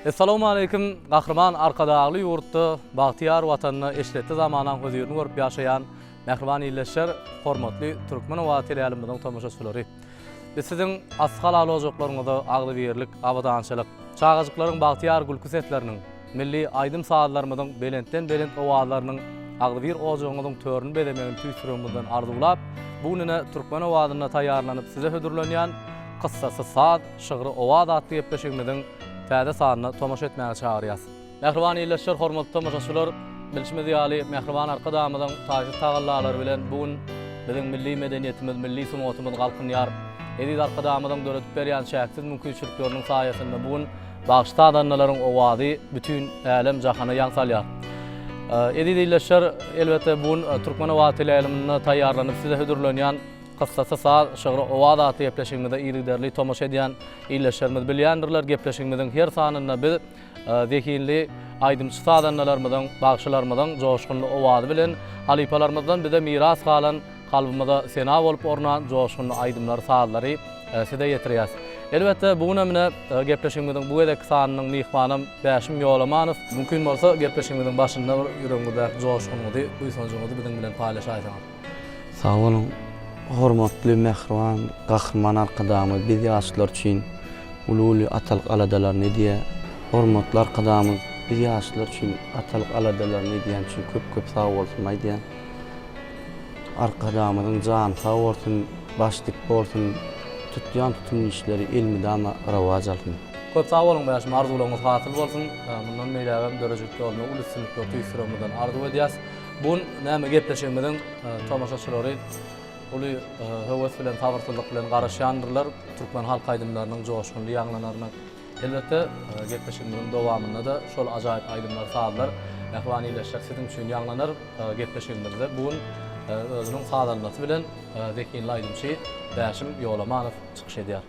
Assalamu alaykum. Gahrman arkadagly ýurtda bagtyar watanyny eşletdi zamanan gözürini görüp ýaşaýan mehriban ýyllaşar, hormatly türkmen we teleýalimizden tomaşaçylary. Biz siziň asgal olajaklaryňyzda agly berlik, abadançylyk, çağajyklaryň bagtyar gülküsetleriniň, milli aýdym saatlarymyzyň belentden belent owazlarynyň agly bir ojagynyň törüni bedemegini tüýsürmüzden arzulap, bugyna türkmen owazyna taýýarlanyp size hödürlenýän Kıssası saat, şıgry owaz atly ýepleşigimiziň täze sanyny tomaşa etmäge çagyrýas. Mehriban ýyllaşar, hormatly tomaşaçylar, bilişimiz ýaly mehriban arkadamyzyň taýyş tagallalary bilen bugün biziň milli medeniýetimiz, milli sunatymyz galkynýar. Edil arkadamyzyň döretip berýän şäksiz mümkinçilikleriniň saýasynda bugün bagşta adanlaryň owazy bütün älim jahana ýaňsalýar. Edil ýyllaşar, elbetde bugün türkmen owazy teleýalimyna taýýarlanyp size hödürlenýän Kıssası saat, şıgry owaz atly ýepleşigimizde ýygyderli tomaşa edýän ýyllaşarymyz bilýändirler. Gepleşigimiziň her sanyna biz zekinli aýdymçy sadanlarymyzyň, bagşylarymyzyň joşgunly owazy bilen halypalarymyzdan bize miras galan, kalbymyzda sena bolup ornan joşgunly aýdymlar, saadlary size ýetirýäs. Elbetde bugün emine gepleşigimiziň bu edek sanynyň mihmanam Bäşim Ýolamanow. Mümkin bolsa gepleşigimiziň başynda bir ýüregiňizde joşgunly duýsanjyňyzy biziň bilen paýlaşaýsyňyz. Sağ olun. Hormatly mehriban, gahrman arkadamy biz ýaşlar üçin uly atalyk aladalaryny diýe. Hormatly arkadamy biz ýaşlar üçin atalyk aladalaryny diýen üçin köp sag bolsun diýen. Arkadamyň jan sag bolsun, başlyk bolsun, tutýan tutum işleri ilmide ama rawaj alsyn. Köp sag bolun Bäşim, arzularyňyz hasyl bolsun. Mundan meýlegem derejekde bolmagy ulysynykly tüýsürmeden arzu edýäs. Bugün näme gepleşigimiziň tomaşaçylary uly höwes bilen, tabarsyzlyk bilen garaşýandyrlar. Türkmen halk aýdymlarynyň joşgunly ýaňlanaryna. Elbetde gepleşigimiziň dowamynda da şol ajaýyp aýdymlar, saatlar mehriban ýyllaşar siziň üçin ýaňlanar. Gepleşigimizde bugün özüniň saatlanmasy bilen zekinli aýdymçy Bäşim Ýolamanow çykyş edýär.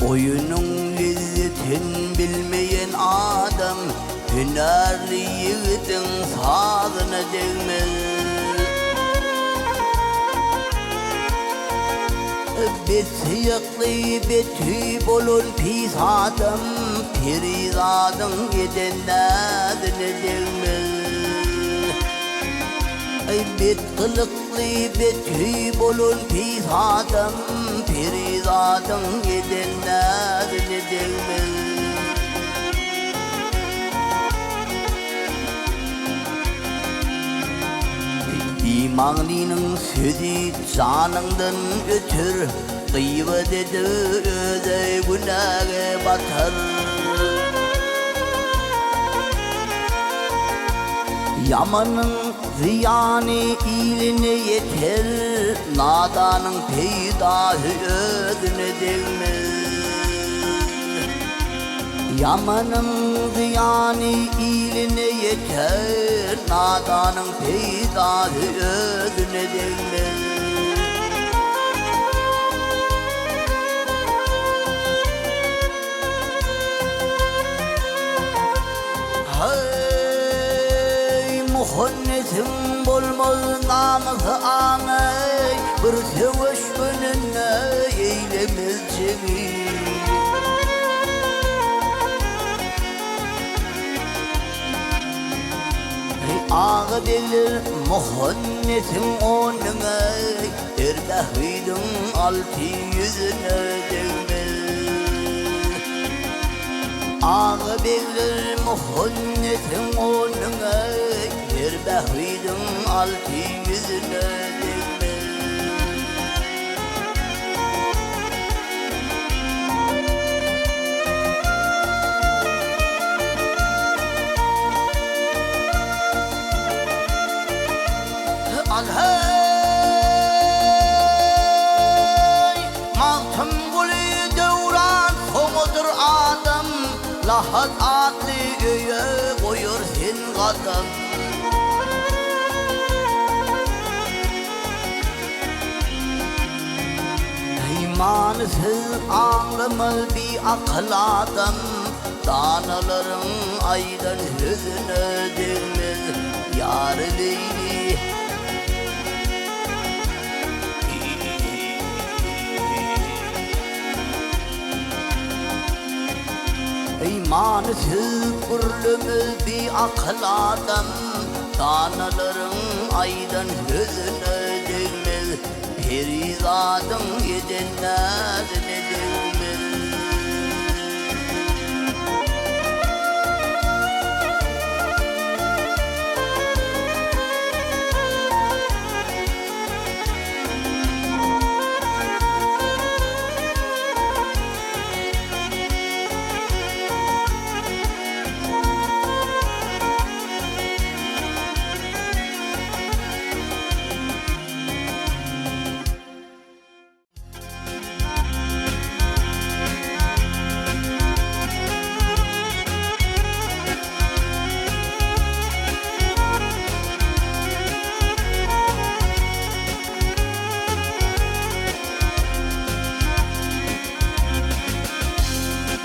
Oyunun lezzetin bilmeyen adam hünerli yiğidin sağına değmez. Besiyaklı betüy bolun pis adam pirizadın edenlerine değmez. Bet kılıklı betüy bolun pis adam pirizadın edenlerine değmez. İmanlının sözü canından ötür, gıybet edip öze günaha batar. Yamanın ziyanı iline yeter, nadanın peydahı özüne değmez. Yamanın ziyanı iline yeter, nadanın peydahı özüne değmez. Muhannetim bolmaz namazı anay, bir seveş gününe eylemez cemi. Ağı bilir muhannetim onuna, erbahidin altı yüzüne değmez. Ağı bilir muhannetim onuna, erbahidin altı yüzüne değmez. Alhay maltım gülü devran soğudur adam, lahat atlı öye koyur sen kadam. İmansız ağlamaz bir akıl adam, danaların aydan hüznü dilmez yar leyli. İmansız kurlumuz bir akıl adam, danaların aydan hüznü dilmez, perizadın edenler ne dilmez.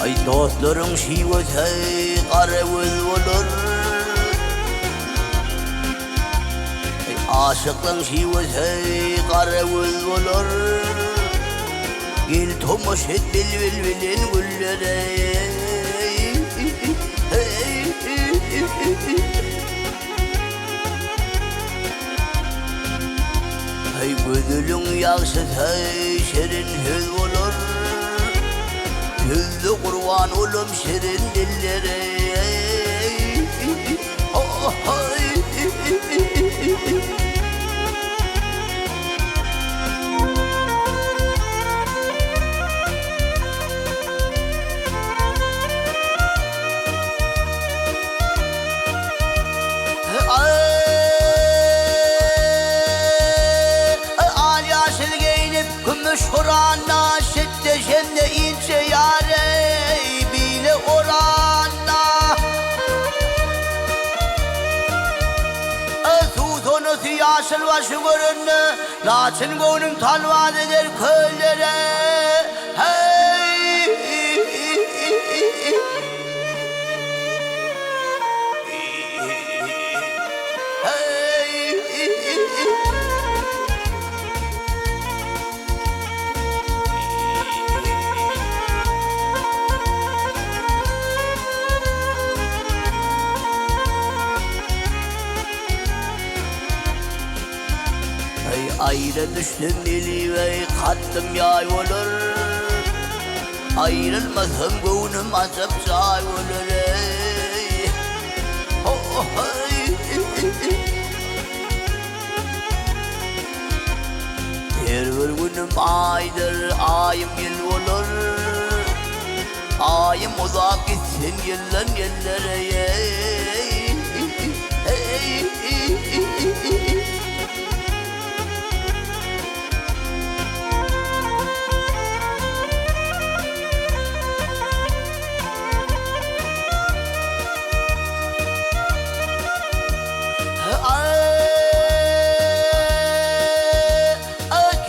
Ay dostların şivete karevuz olur, aşıkların şivete karevuz olur. Gel tomuş et bilbilin güllere. Ay gözülün yakşı şerin hüz olur, hüzlü kurban olum şirin dillere. Oh, ay. Al yaşıl giyinip gümüş Kur'an'la şiddeşende ince yare bile oranla. Sus onu yaşıl başı görünne, laçın gönlüm talvat eder köylere. Hey. Ayrı düştüm dili ve kattım yay olur, ayrılmasam gönlüm açıp çay olur. Oh, hey. Her bir günüm aydır, ayım yıl olur, ayım uzak gitsin yıllar yıllara.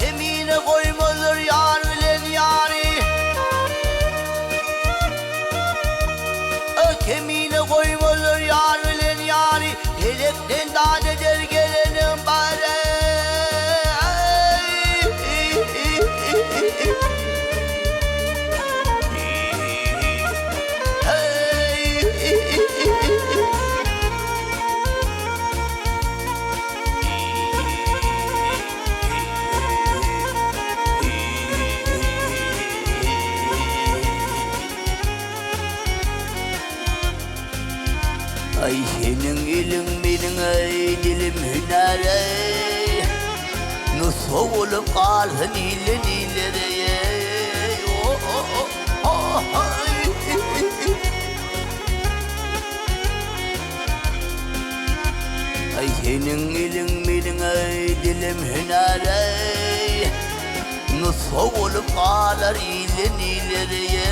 Kemiğine koymazlar yar bilen yari, kemiğine koymazlar yar bilen yari, helekten dağ eder gelenin bari. Ay senin ilin benim ay dilim hüner ey, nusuf olup kalsın ilin ilere. Oh, oh, oh, oh, ay. Ay senin ilin benim ay dilim hüner ey, nusuf olup kalır ilin ilere.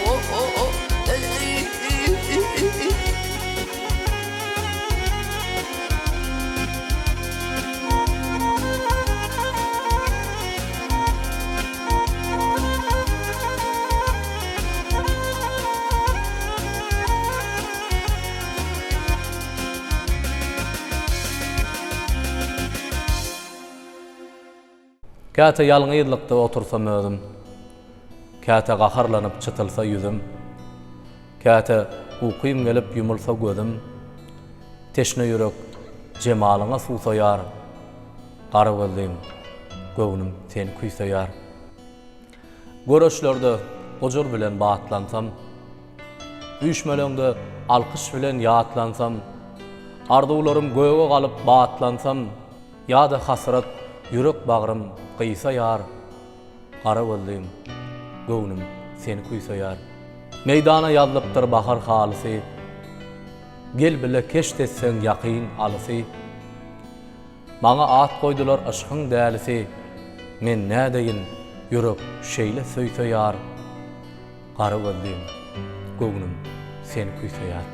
Oh, oh, oh, ay. Käte ýalňyzlykda otursam özüm, käte gaharlanyp çıtylsa ýüzüm, käte uykym gelip yumulsa gözüm, teşne ýürek jemalyňa susaýar, gara gözlüm, göwnüm seni kuýsaýar. Görüşlerde ojur bilen baatlansam, üýşmelerde alkyş bilen ýatlansam, arzuwlarym göýe galyp baatlansam, ýa-da hasrat yürek bagrym gyssaýar, gara gözlüm, göwnüm seni kuýsaýar. Meydana ýazylypdyr bahar halysy, gel bile keş etseň ýakyn alysy. Maňa at goýdular aşkyň dälisi, men nädeýin yürek şeýle söýseýar, gara gözlüm, göwnüm seni kuýsaýar.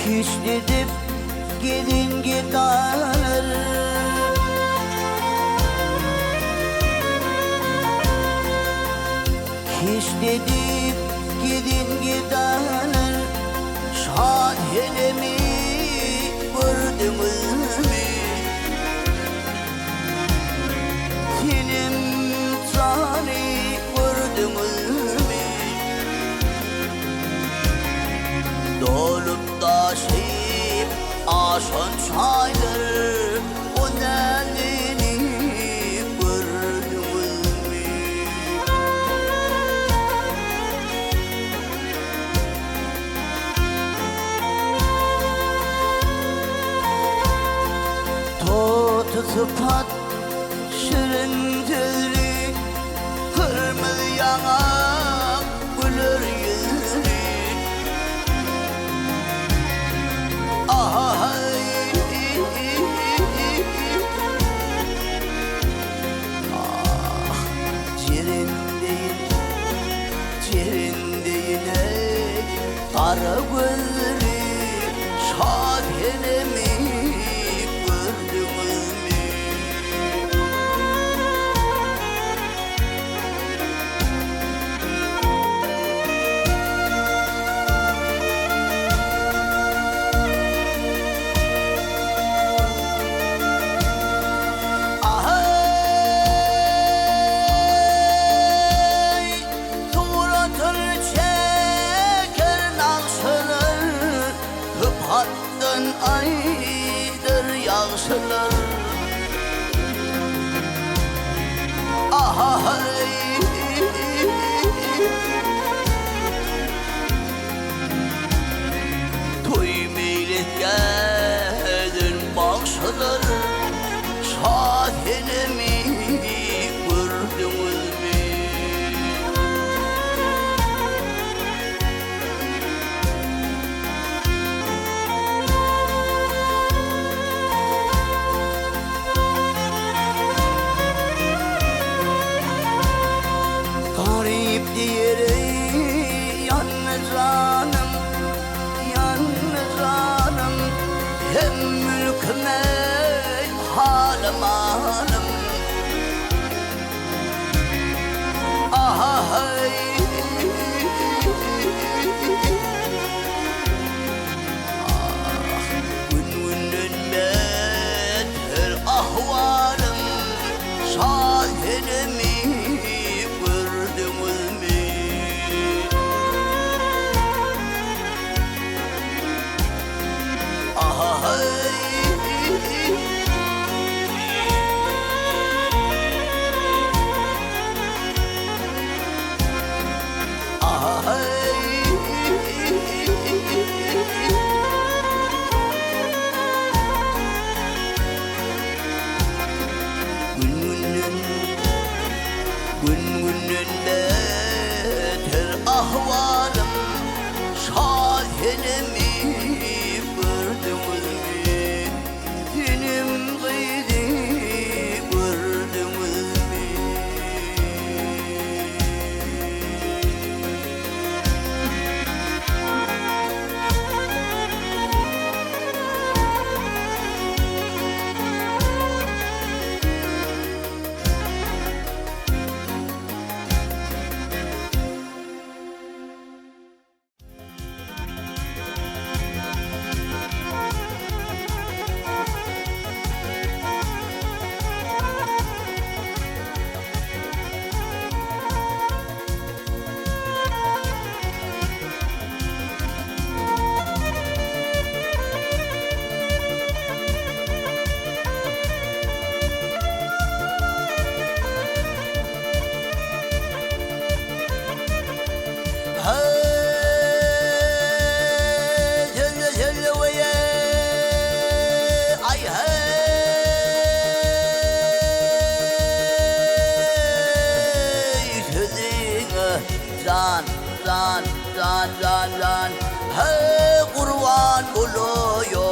Kiş dedip gelin gider, kiş dedip gelin gider, şahenemi gördünüz mü? Dilim tani gördünüz mü? Dolup taşıyıp aşan çayları, o nelini gördünüz mü? Totu sıfat şirin tüzlü, kırmızı yanak gülür yüzlü. Kara gözleri şahenemi gördünüz mü? Ahay, suratır çeker nakşılar, hıphattın aydır yağşılar. Ahay, toy meylet geldin bakşılar, şahenemi gördünüz mü? Garip diyeri yalnız canım, yalnız canım, hem mülküme halim halim. Ahay, gün günden beter ahvalim, şahenemi gördünüz mü? Ahay, zan Hey kurban buluyor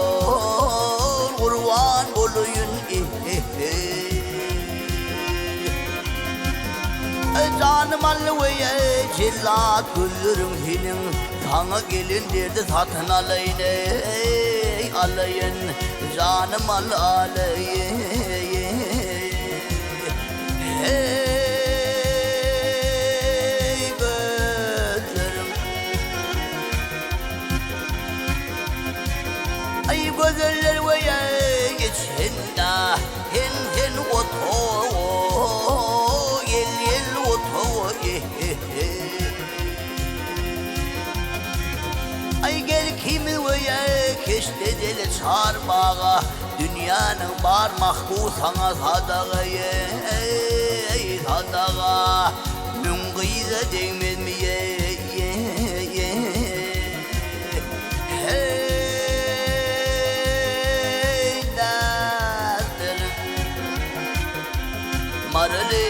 Kurban buluyun Canım alveye cellat gülürüm hinin Sana gelin derdi satın alayın ey alayın Canım alayın Hey gözlerim Ay gözler veye geçin da Hen oto Yel oto Ay gel kimi veye keşte deli çarmığa Dünyanın var mahbu sana sadağı ey sadağa Mün kıyıda değmez mi Hey nazırım Marali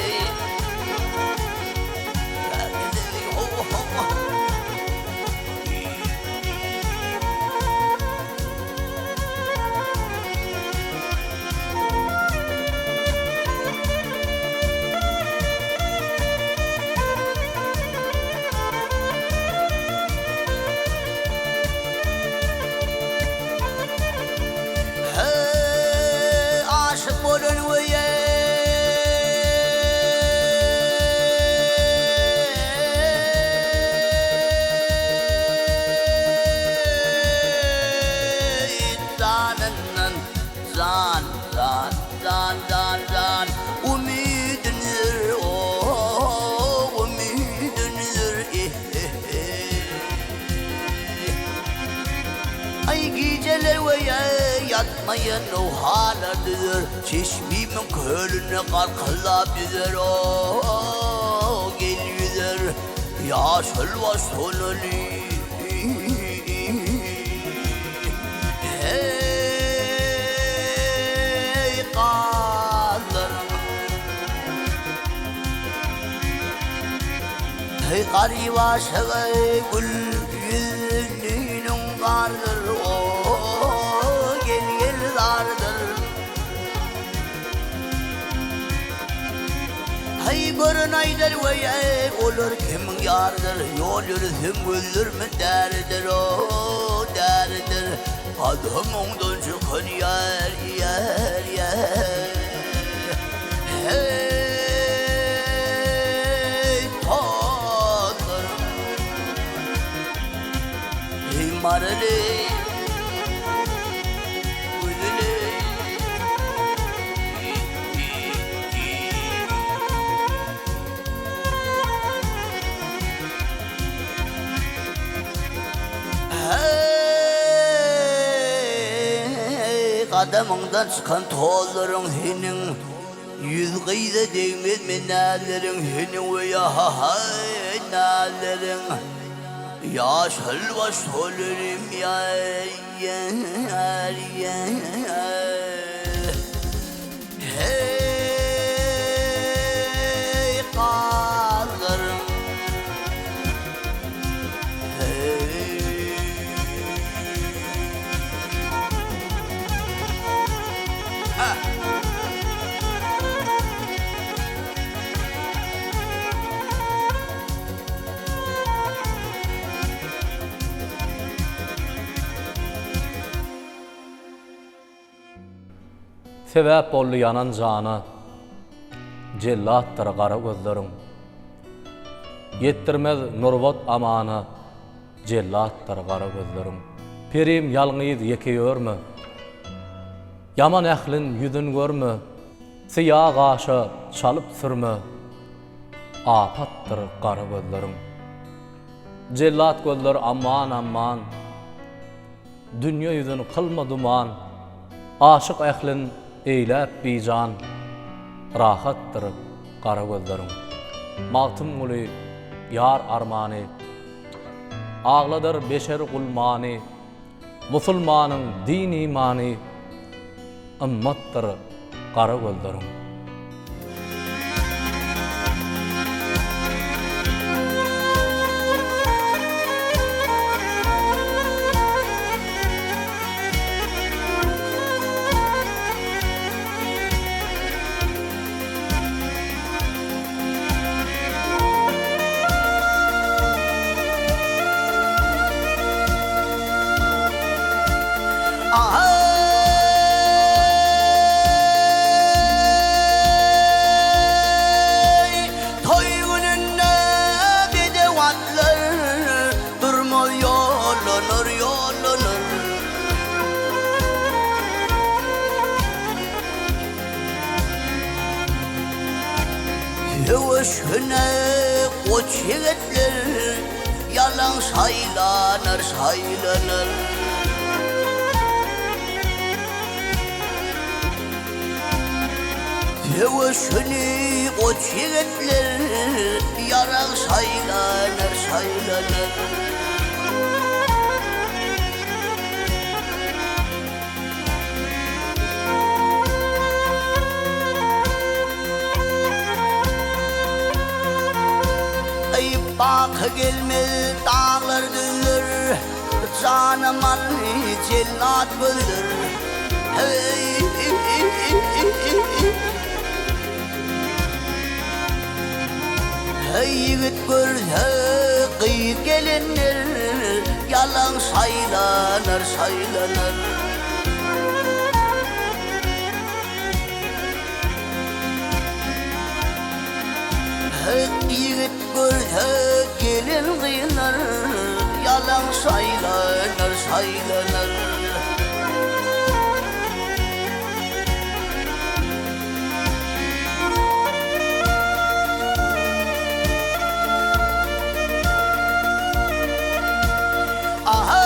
aşık olun veye zan umidindir o umidindir Ay geceler veye yatmayan o haladır Çeşmimin kölüne kalkılabilir o geliyor yaşıl vasılır Hey kallarım Hey kar yavaşı gül yüzünün kardır o gel zardır Hey görün aydır ve olur kimin yardır Yol yürüsün güldür mü derdir o derdir Adım ondan çıkın yer Hey tozlarım Hey marali Kadımından çıkan tozların hinin Yüz kıyıda değmez mi nelerin hinin ve ya hay nelerin Yaşıl baş olurum ya Hey kallarım Sebep bollu yanan cana cellattır qara gözlerim Yettirmez nurvat amana cellattır qara gözlerim Perim yalğıydı yekeyormu Yaman ählin yüzün görmü Siyah gaşa çalıp sürmü Apattır qara gözlerim Cellat gözler amman Dünya yüzünü kılma duman Aşık ählin eylep bican Rahattır qara gözlerim Matım uli yar armani Ağladır beşer gulmani Musulmanın din imani Immattır qara gözlerim Yavaşına koç yigitler yalan saylanır saylanır. Yavaşını koç yigitler yalan saylanır saylanır. Bak gelmez dağlar dönür, canıman cellat bölür. Hey, hey yigit görse kıyı gelinler, yalan saylanır saylanır. Yigit görse gelin kıyılar, yalan saylanır saylanır. Aha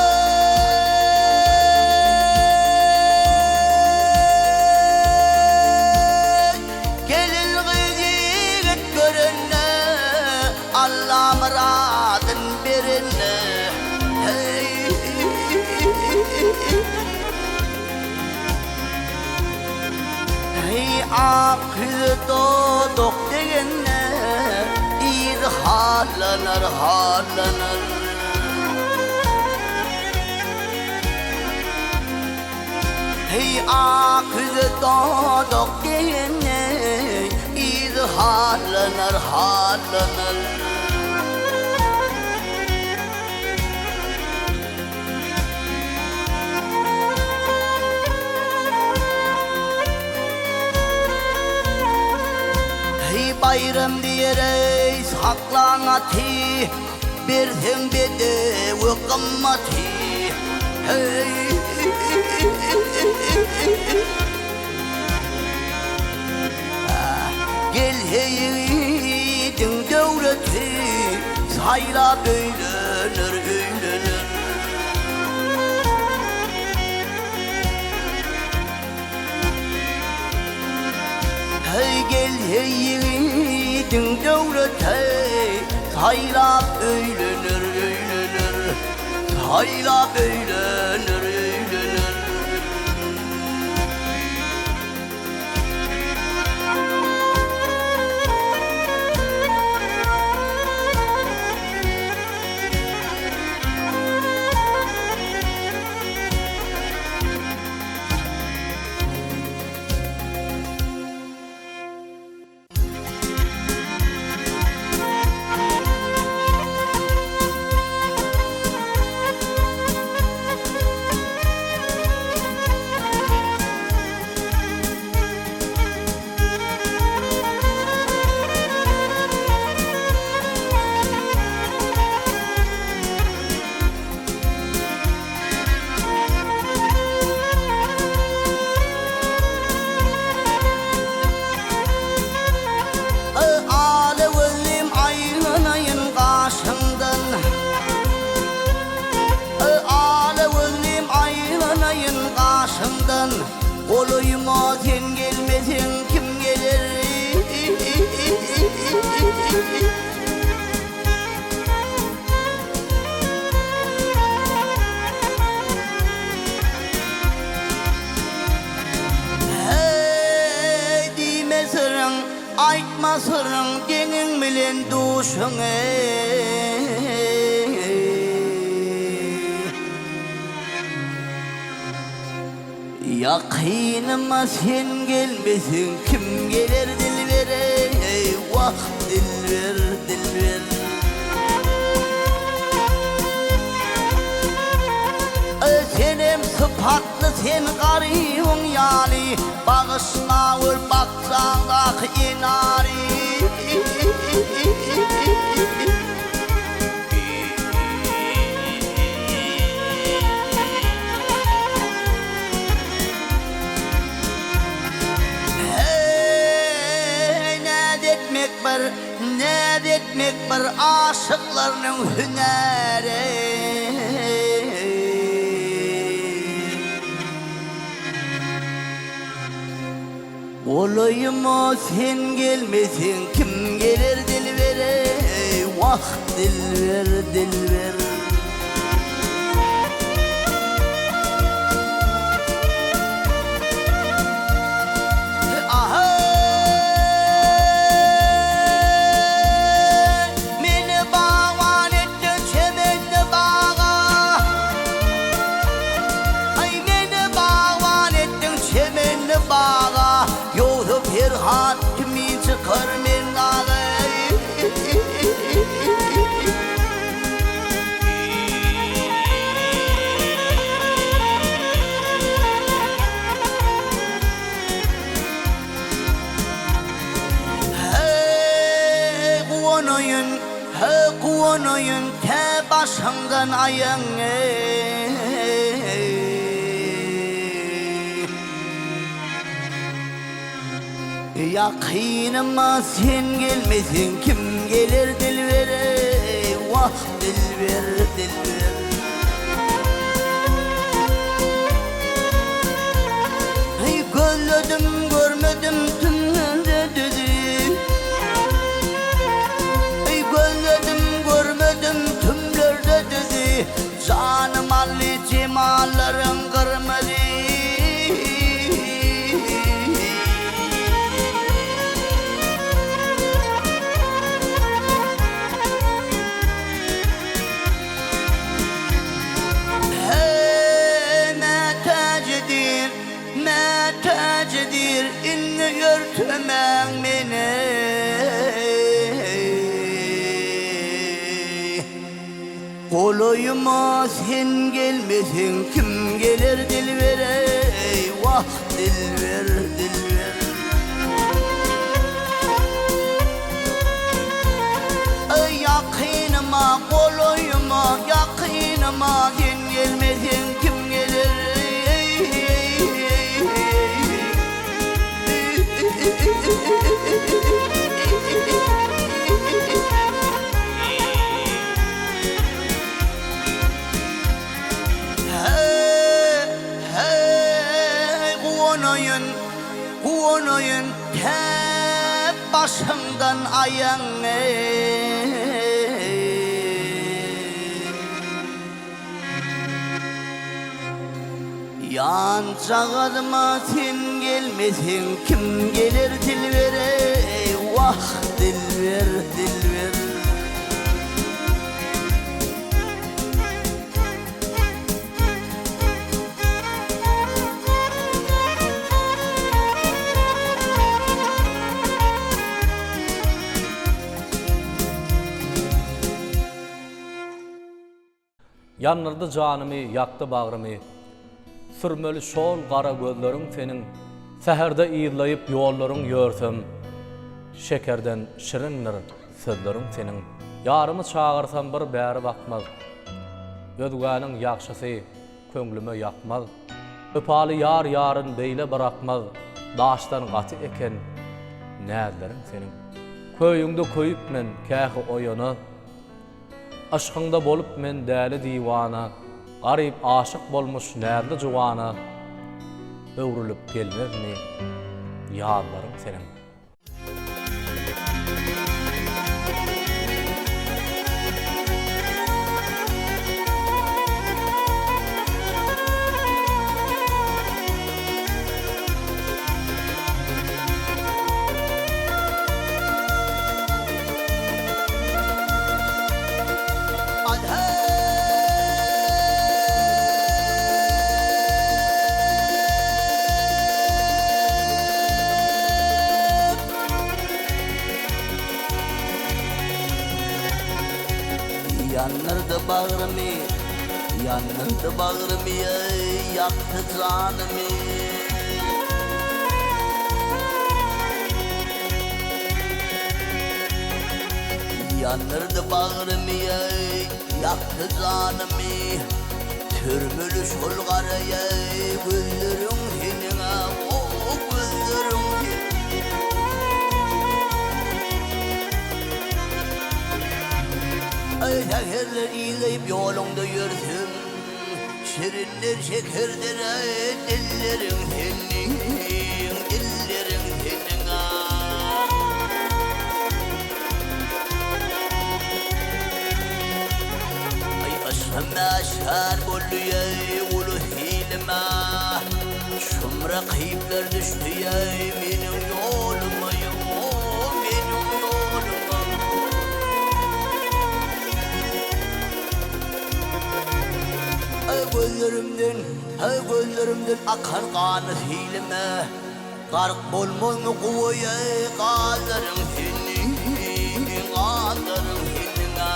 Allah muradın birine. Hey, hey akıl doğduk degenne iyi hallanır hallanır. Hey akıl doğduk degenne iyi hallanır hallanır. Bayram diyerek saklanati birden bede ve kammati. Hey, gel heydin devleti sayla böylenir böylenir. Hey gel heydin devleti sayla böylenir böylenir. Sayla böylenir böylenir. Olayıma sen gelmesen kim gelir? Hey dime sırrın, aytma sırrın, denin bilen duşun Yakınıma sen gelmesin kim gelir dilvere? Eyvah dilver dilver. Senem sıfatlı sen garibun yani, bağışla vur baksan da inari. bir, ne etmek bir aşıklarının hüneri. Olayıma sen gelmesin, kim gelir dilvere? Vah dilver, dilver. Hat kimi çıkar men ağay. Hey kuvanayın te başımdan ayın. Yakınıma sen gelmesin, kim gelir dilvere? Vah dilver, dilver. Gözledim görmedim tümlerde dedi. Gözledim görmedim tümlerde dedi. Canım Ali cemallerin kırmadı. Tecedir inni yörtümen beni. Kolayıma sen gelmesin, kim gelir dilvere? Vah dilver, dilver. Yakınıma, kolayıma, yakınıma sen gelmesin, kim gelir? Kuvanayın hep başımdan ayın. Yancağıma sen gelmesin, kim gelir dilvere? Vah dilver, dilver. Yanırdı canımı, yaktı bağrımı. Sürmeli şol qara gözlerin senin. Seherde iyirlayıp yolların yörsem. Şekerden şirindir sözlerin senin. Yarımı çağırsam bir bäri bakmaz. Özgänің yakşası köңlüme yakmaz. Öpalı yar yarın beyle bırakmaz. Daştan gatı eken näzlerin senin. Köyüңde köýüp men kähi oyunu. Aşkında bolup men däli divana. Garip aşık bolmuş näzli juwana. Öwrülüp gelmezmi ýazlaryň senin. Yanırdı bağrımı, yaktı canımı. Yanırdı bağrımı, yaktı canımı. Türmülü şol garaya, gözlerim hinine, o gözlerim hinine. Tekerler iyileyip yolunda yürüsün. Şirinler şekerdir dillerin senin, dillerin senin. Ay aşkına şar bolluya ulu hilma. Şumra kıyıplar düştü ya benim yoluma, benim yoluma. Gözlerimden akar kanı hilime. Gark bolmonu kuvaya kalırım seni, kalırım seninle.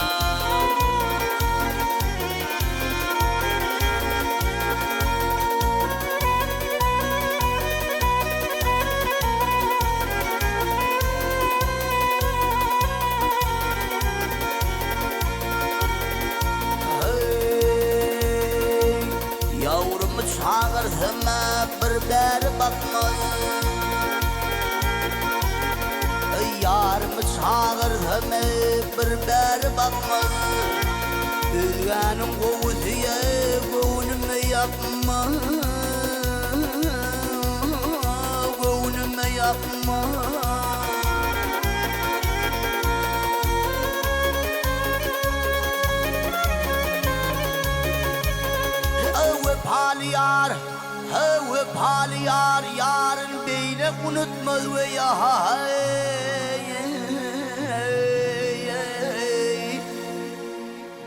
Çağırsama bir beri bakmaz. Yarımı çağırsama bir beri bakmaz. Üzgünüm kovusuya gönlümü yapma, gönlümü yapma. Hava paliyar, yarın beyne unutmaz ve ya.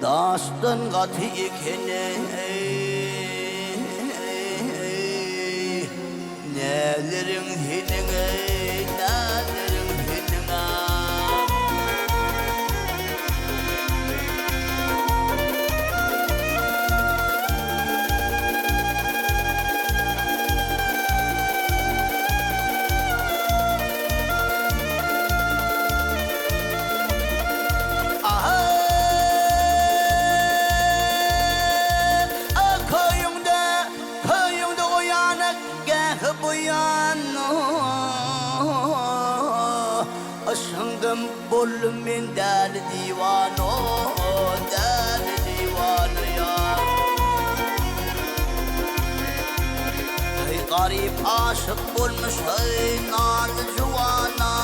Dastan katı ikene, nelerin hinine, nelerin hinine. Aşkım bollum min deli divano, deli divano ya. Hey garip aşık bulmuş hey nazlı cuvana.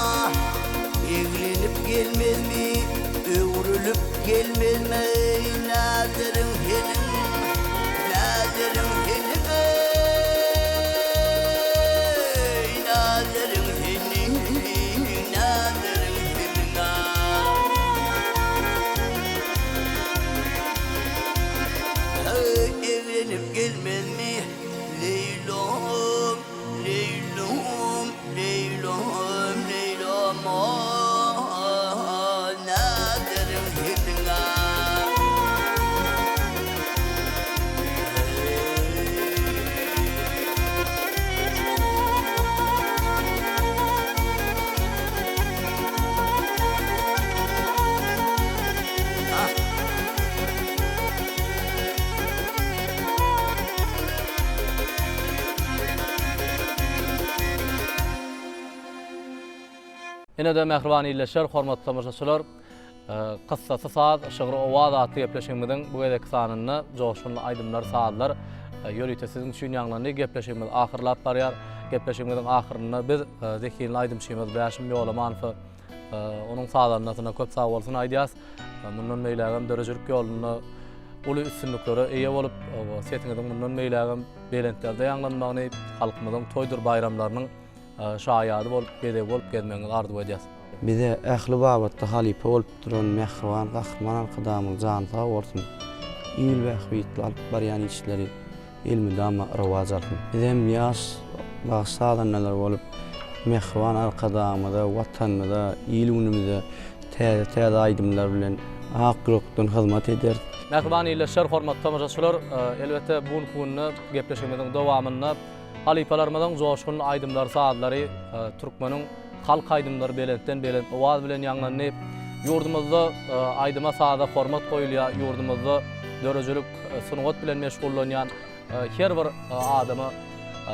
Evlenip gelmez mi, övrülüp gelmez mi? Nazirim senin, nazirim senin. Nazirim senin, nazirim senin. Evlenip gelmez mi? Leylom, Leylom, Leylom, Leylom. Nazirim senin. Ine de mehriban illeşer, hormatly tamaşaçylar. Kıssasy saat şygyr owaz atly gepleşigimiziň bu gedek sanyny joşun aýdymlar saatlar ýörüýte siziň üçin ýaňlandy gepleşigimiz ahyrlap barýar. Gepleşigimiziň ahyryna biz Zekiň aýdymşymyz Bäşim Ýolamanow onuň saatlaryna köp sag bolsun aýdýas. Mundan meýlägem dörejilik ýoluny uly üstünlikleri eýe bolup setiňiziň mundan meýlägem belentlerde ýaňlanmagyny halkymyzyň toýdur bayramlarynyň şaýady bolup gedek bolup gelmegiňi arzu edýäs. Bize ähli babatda halipe bolup duran mehriban gahryman arkadamyň jany sag bolsun. İl we hyýatly alyp barýan işleri ilmide ama rewaj alsyn. Bizem ýaş bagsalanlar bolup mehriban arkadamyda, watanymyda, il günümizde täze aýdymlar bilen hakyklykdan hyzmat eder. Mehriban illeşer, hormatly tamaşaçylar, elbetde bu gününi gepleşigimiziň dowamyny halipalarymyzyň joşkun aýdymlar saatlary türkmeniň halk aýdymlary belentden belent owaz bilen ýaňlanyp ýurdumyzda aýdyma saada hormat goýulýar, ýurdumyzda dörejilik sunugat bilen meşgullanýan her bir adamy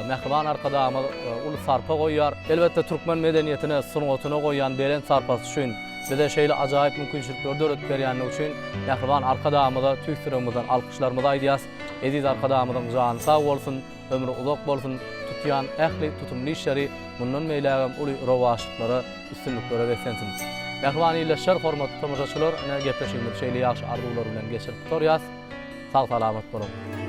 Mehriban arkadamy ulu sarpa goýýar. Elbetde türkmen medeniýetine, sungatyna goýýan beren sarpasy üçin bize şeýle ajaýyp mümkinçilikler döret berýänligi üçin Mehriban arkadamyza tüýsüregimizden alkyşlarymyzy aýdýas. Eziz arkadamyzyň jany sag bolsun, ömrü uzak bolsun. Tutýan ähli tutumly işleri mundan meýlägem uly rowaşlyklary, üstünliklere beslensin. Mehriban ýylyşlar hormatly tamaşaçylar, ene gepleşigimiz şeýle ýaşy arzuwlar bilen geçirip durýas. Sag salamat bolun.